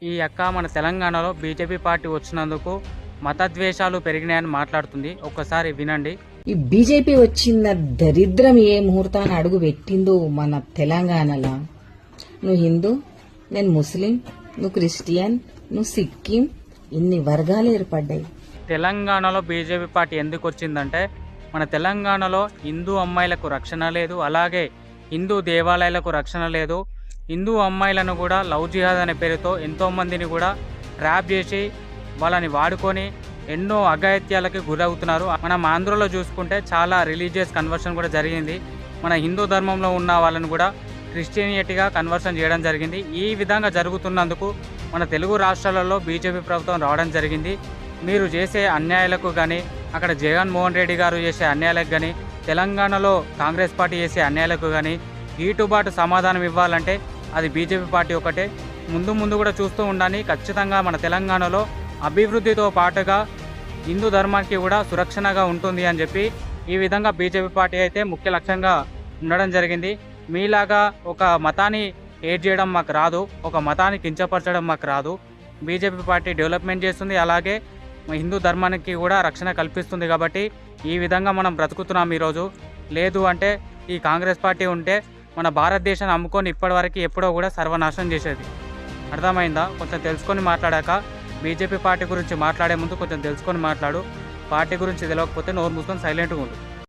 ఈ అక్క మన తెలంగాణలో బీజేపీ పార్టీ వచ్చినందుకు మతద్వేషాలు పెరిగినాయని మాట్లాడుతుంది. ఒక్కసారి వినండి. ఈ బీజేపీ వచ్చిన దరిద్రం ఏ ముహూర్తాన్ని అడుగు పెట్టిందో మన తెలంగాణలో. నువ్వు హిందూ, నేను ముస్లిం, నువ్వు క్రిస్టియన్, నువ్వు సిక్కిం, ఇన్ని వర్గాలు ఏర్పడ్డాయి. తెలంగాణలో బీజేపీ పార్టీ ఎందుకు వచ్చిందంటే మన తెలంగాణలో హిందూ అమ్మాయిలకు రక్షణ లేదు, అలాగే హిందూ దేవాలయాలకు రక్షణ లేదు. హిందూ అమ్మాయిలను కూడా లవ్ జిహాద్ అనే పేరుతో ఎంతోమందిని కూడా ట్రాప్ చేసి వాళ్ళని వాడుకొని ఎన్నో అఘాయిత్యాలకి గురవుతున్నారు. మనం ఆంధ్రలో చూసుకుంటే చాలా రిలీజియస్ కన్వర్షన్ కూడా జరిగింది. మన హిందూ ధర్మంలో ఉన్న వాళ్ళని కూడా క్రిస్టియనిటీగా కన్వర్షన్ చేయడం జరిగింది. ఈ విధంగా జరుగుతున్నందుకు మన తెలుగు రాష్ట్రాలలో బీజేపీ ప్రభుత్వం రావడం జరిగింది. మీరు చేసే అన్యాయాలకు కానీ, అక్కడ జగన్మోహన్ రెడ్డి గారు చేసే అన్యాయాలకు కానీ, తెలంగాణలో కాంగ్రెస్ పార్టీ చేసే అన్యాయాలకు కానీ ఈటుబాటు సమాధానం ఇవ్వాలంటే అది బీజేపీ పార్టీ ఒకటే. ముందు కూడా చూస్తూ ఉండాలి. ఖచ్చితంగా మన తెలంగాణలో అభివృద్ధితో పాటుగా హిందూ ధర్మానికి కూడా సురక్షణగా ఉంటుంది అని చెప్పి ఈ విధంగా బీజేపీ పార్టీ అయితే ముఖ్య లక్ష్యంగా ఉండడం జరిగింది. మీలాగా ఒక మతాన్ని ఏడ్ చేయడం మాకు రాదు, ఒక మతాన్ని కించపరచడం మాకు రాదు. బీజేపీ పార్టీ డెవలప్మెంట్ చేస్తుంది, అలాగే హిందూ ధర్మానికి కూడా రక్షణ కల్పిస్తుంది. కాబట్టి ఈ విధంగా మనం బ్రతుకుతున్నాం ఈరోజు. లేదు అంటే ఈ కాంగ్రెస్ పార్టీ ఉంటే మన భారతదేశాన్ని అమ్ముకొని ఇప్పటివరకు ఎప్పుడో కూడా సర్వనాశనం చేసేది. అర్థమైందా? కొంచెం తెలుసుకొని మాట్లాడాక బీజేపీ పార్టీ గురించి మాట్లాడే ముందు కొంచెం తెలుసుకొని మాట్లాడు. పార్టీ గురించి తెలియకపోతే నోరు మూసుకొని సైలెంట్గా ఉండు.